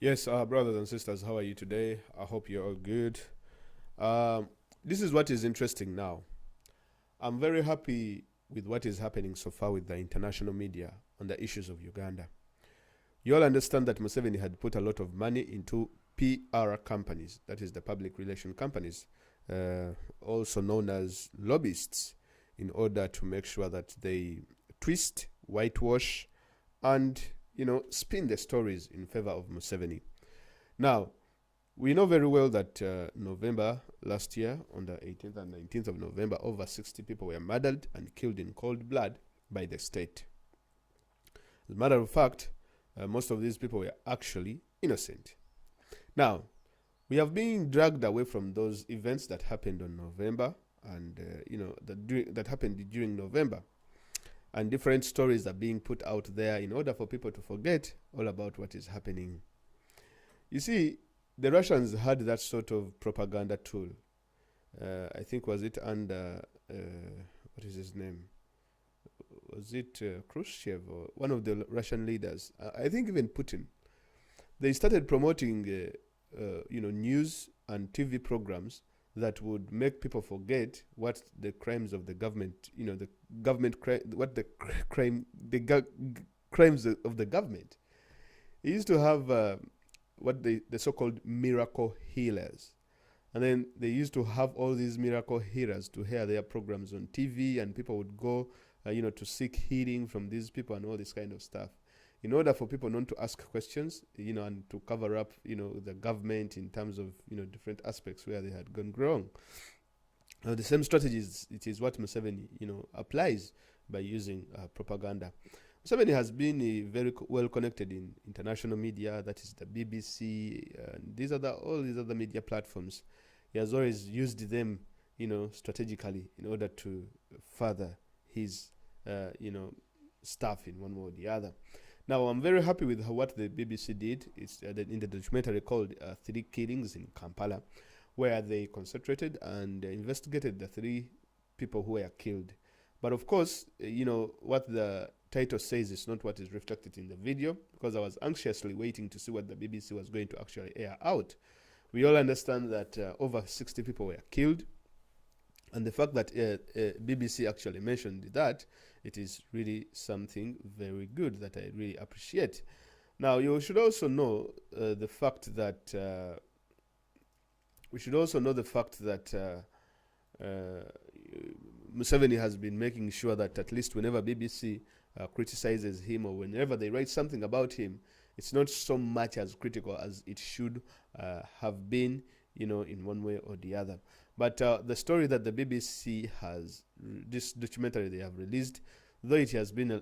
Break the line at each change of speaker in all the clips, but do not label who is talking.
Yes, brothers and sisters, how are you today? I hope you're all good. Um, this is what is interesting now. I'm very happy with what is happening so far with the international media on the issues of Uganda. You all understand that Museveni had put a lot of money into PR companies, that is the public relation companies, also known as lobbyists, in order to make sure that they twist, whitewash, and spin the stories in favor of Museveni. Now, we know very well that November last year, on the 18th and 19th of November, over 60 people were murdered and killed in cold blood by the state. As a matter of fact, most of these people were actually innocent. Now, we have been dragged away from those events that happened on November and, that happened during November. And different stories are being put out there in order for people to forget all about what is happening. You see, the Russians had that sort of propaganda tool. I think was it under what is his name? Was it Khrushchev or one of the Russian leaders? I think even Putin. They started promoting, news and TV programs that would make people forget what the crimes of the government, the what crimes of the government. It used to have what the so-called miracle healers. And then they used to have all these miracle healers to hear their programs on TV, and people would go, to seek healing from these people and all this kind of stuff. In order for people not to ask questions, and to cover up, the government in terms of, different aspects where they had gone wrong. Now, the same strategies, it is what Museveni, applies by using propaganda. Museveni has been very well connected in international media, that is the BBC, and all these other media platforms. He has always used them, strategically in order to further his, stuff in one way or the other. Now, I'm very happy with what the BBC did. It's in the documentary called Three Killings in Kampala, where they concentrated and investigated the three people who were killed. But of course, what the title says is not what is reflected in the video, because I was anxiously waiting to see what the BBC was going to actually air out. We all understand that over 60 people were killed, and the fact that BBC actually mentioned that, it is really something very good that I really appreciate. Now, you should also know the fact that Museveni has been making sure that at least whenever BBC criticizes him, or whenever they write something about him, it's not so much as critical as it should have been, in one way or the other. But the story that the BBC has, this documentary they have released, though it has been a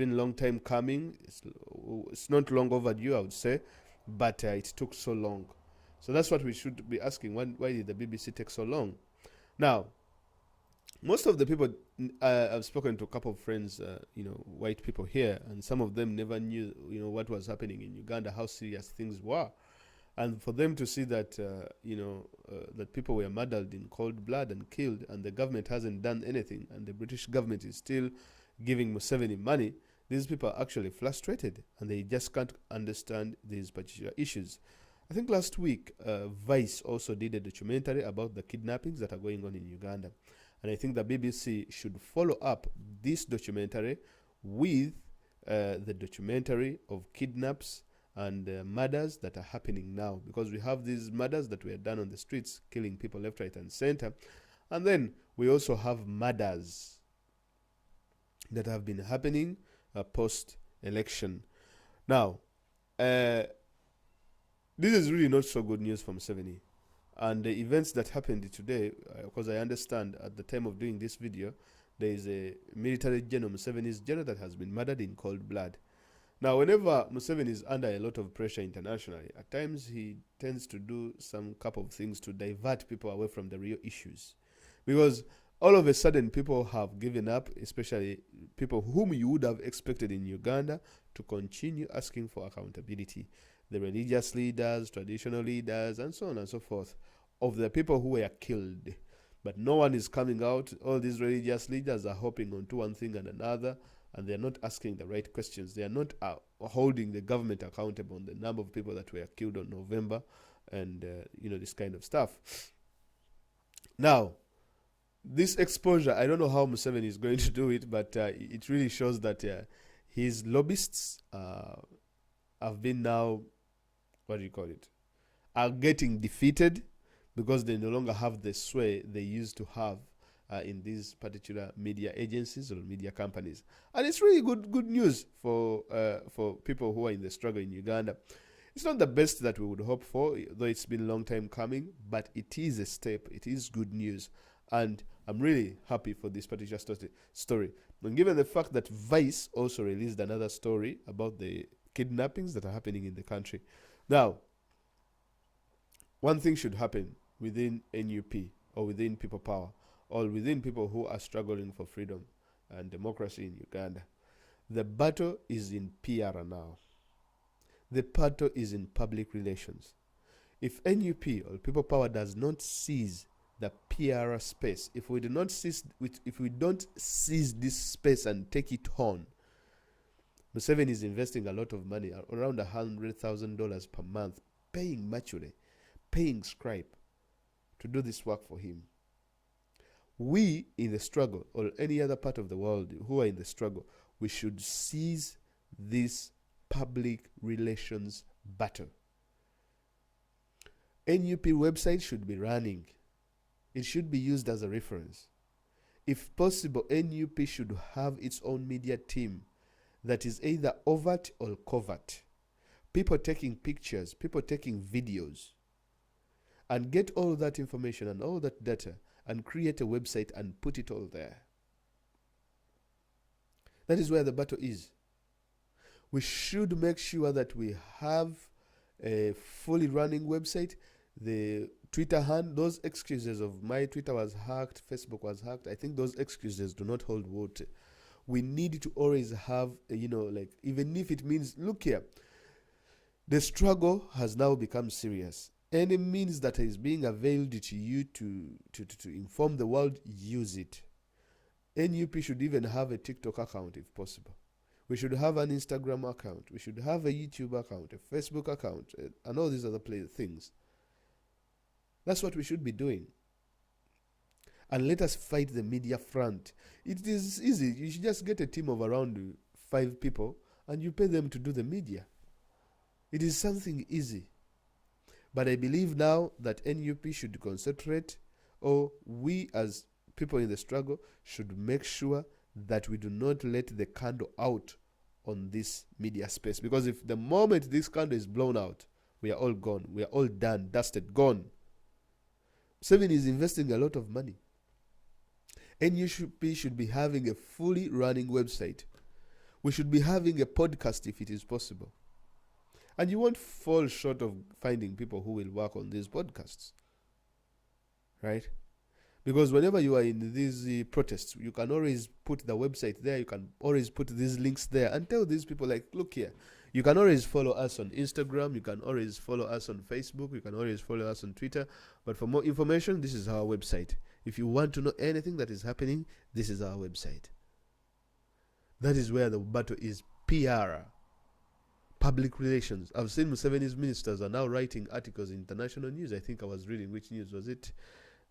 long time coming, it's not long overdue, I would say, but it took so long. So that's what we should be asking. Why did the BBC take so long? Now, most of the people, I've spoken to a couple of friends, white people here, and some of them never knew, what was happening in Uganda, how serious things were. And for them to see that, that people were murdered in cold blood and killed, and the government hasn't done anything, and the British government is still giving Museveni money, these people are actually frustrated, and they just can't understand these particular issues. I think last week, Vice also did a documentary about the kidnappings that are going on in Uganda. And I think the BBC should follow up this documentary with the documentary of kidnaps and murders that are happening now. Because we have these murders that were done on the streets, killing people left, right, and center. And then we also have murders that have been happening post-election. Now, this is really not so good news for Museveni. And the events that happened today, because I understand at the time of doing this video, there is a military general, Museveni's general, that has been murdered in cold blood. Now, whenever Museveni is under a lot of pressure internationally, at times he tends to do some couple of things to divert people away from the real issues. Because all of a sudden, people have given up, especially people whom you would have expected in Uganda to continue asking for accountability. The religious leaders, traditional leaders, and so on and so forth, of the people who were killed. But no one is coming out. All these religious leaders are hopping onto one thing and another, and they're not asking the right questions. They are not holding the government accountable on the number of people that were killed on November and, this kind of stuff. Now, this exposure, I don't know how Museveni is going to do it, but it really shows that his lobbyists have been now, are getting defeated because they no longer have the sway they used to have in these particular media agencies or media companies. And it's really good news for people who are in the struggle in Uganda. It's not the best that we would hope for, though it's been a long time coming, but it is a step. It is good news. And I'm really happy for this particular story. And given the fact that Vice also released another story about the kidnappings that are happening in the country. Now, one thing should happen within NUP or within People Power or within people who are struggling for freedom and democracy in Uganda. The battle is in PR now. The battle is in public relations. If NUP or People Power does not seize the PR space, if we don't seize this space and take it on, Museveni is investing a lot of money, around $100,000 per month, paying Machule, paying Scribe to do this work for him. We in the struggle, or any other part of the world who are in the struggle, we should seize this public relations battle. NUP website should be running. It should be used as a reference. If possible, NUP should have its own media team that is either overt or covert. People taking pictures, people taking videos, and get all that information and all that data and create a website and put it all there. That is where the battle is. We should make sure that we have a fully running website. The Twitter those excuses of my Twitter was hacked, Facebook was hacked, I think those excuses do not hold water. We need to always have, even if it means, look here, the struggle has now become serious. Any means that is being availed to you to inform the world, use it. NUP should even have a TikTok account if possible. We should have an Instagram account. We should have a YouTube account, a Facebook account, and all these other things. That's what we should be doing. And let us fight the media front. It is easy. You should just get a team of around 5 people and you pay them to do the media. It is something easy. But I believe now that NUP should concentrate, or we as people in the struggle should make sure that we do not let the candle out on this media space. Because if the moment this candle is blown out, we are all gone. We are all done, dusted, gone. Museveni is investing a lot of money. NUP should be having a fully running website. We should be having a podcast if it is possible. And you won't fall short of finding people who will work on these podcasts. Right? Because whenever you are in these protests, you can always put the website there. You can always put these links there and tell these people, like, look here. You can always follow us on Instagram. You can always follow us on Facebook. You can always follow us on Twitter. But for more information, this is our website. If you want to know anything that is happening, this is our website. That is where the battle is. PR. Public relations. I've seen Museveni's ministers are now writing articles in international news. I think I was reading, which news was it?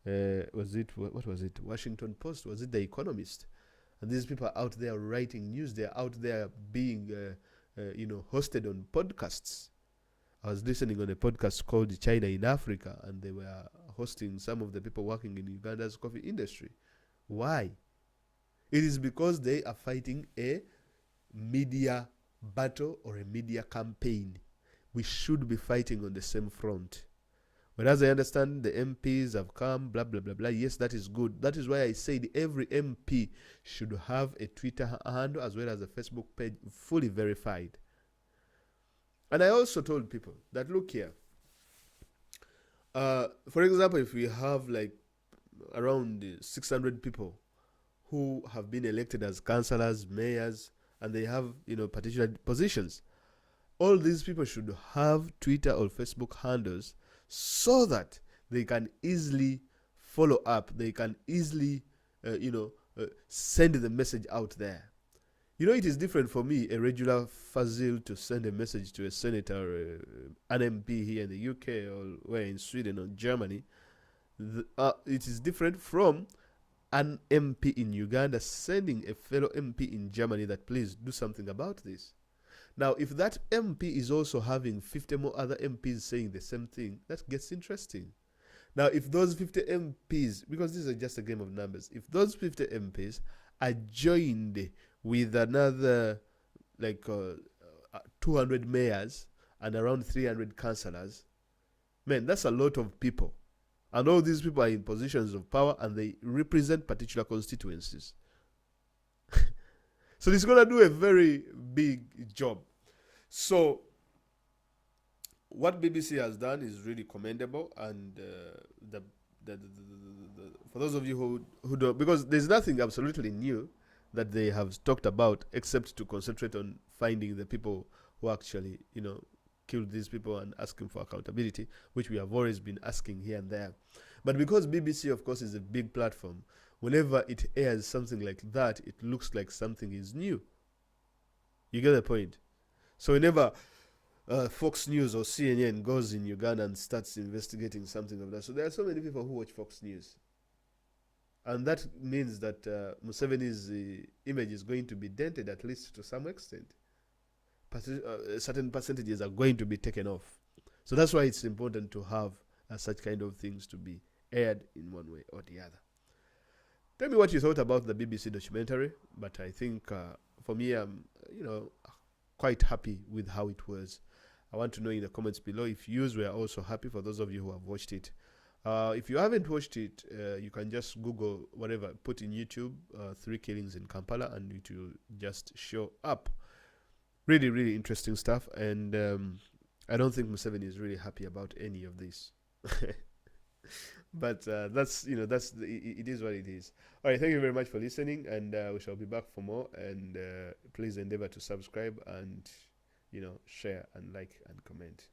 What was it? Washington Post? Was it The Economist? And these people are out there writing news. They're out there being, hosted on podcasts. I was listening on a podcast called China in Africa, and they were hosting some of the people working in Uganda's coffee industry. Why? It is because they are fighting a media battle or a media campaign. We should be fighting on the same front. But as I understand, the MPs have come, blah, blah, blah, blah. Yes, that is good. That is why I said every MP should have a Twitter handle as well as a Facebook page fully verified. And I also told people that, look here, for example, if we have like around 600 people who have been elected as councillors, mayors, and they have, particular positions, all these people should have Twitter or Facebook handles so that they can easily follow up. They can easily, send the message out there. You know, it is different for me, a regular Fazil, to send a message to a senator, an MP here in the UK or where in Sweden or Germany. It is different from an MP in Uganda sending a fellow MP in Germany that please do something about this. Now, if that MP is also having 50 more other MPs saying the same thing, that gets interesting. Now, if those 50 MPs, because this is just a game of numbers, if those 50 MPs are joined with another like 200 mayors and around 300 councillors, man, that's a lot of people. And all these people are in positions of power and they represent particular constituencies. So it's going to do a very big job. So what BBC has done is really commendable, and for those of you who don't, because there's nothing absolutely new that they have talked about except to concentrate on finding the people who actually, killed these people and asking for accountability, which we have always been asking here and there. But because BBC, of course, is a big platform, whenever it airs something like that, it looks like something is new. You get the point? So whenever Fox News or CNN goes in Uganda and starts investigating something of that, so there are so many people who watch Fox News. And that means that Museveni's image is going to be dented, at least to some extent. Certain percentages are going to be taken off. So that's why it's important to have such kind of things to be aired in one way or the other. Tell me what you thought about the BBC documentary, but I think for me, I'm quite happy with how it was. I want to know in the comments below if you were also happy, for those of you who have watched it. If you haven't watched it, you can just Google whatever, put in YouTube 3 killings in Kampala, and it will just show up. Really, really interesting stuff, and I don't think Museveni is really happy about any of this. But it is what it is. All right, thank you very much for listening, and we shall be back for more. And please endeavor to subscribe and share and like and comment.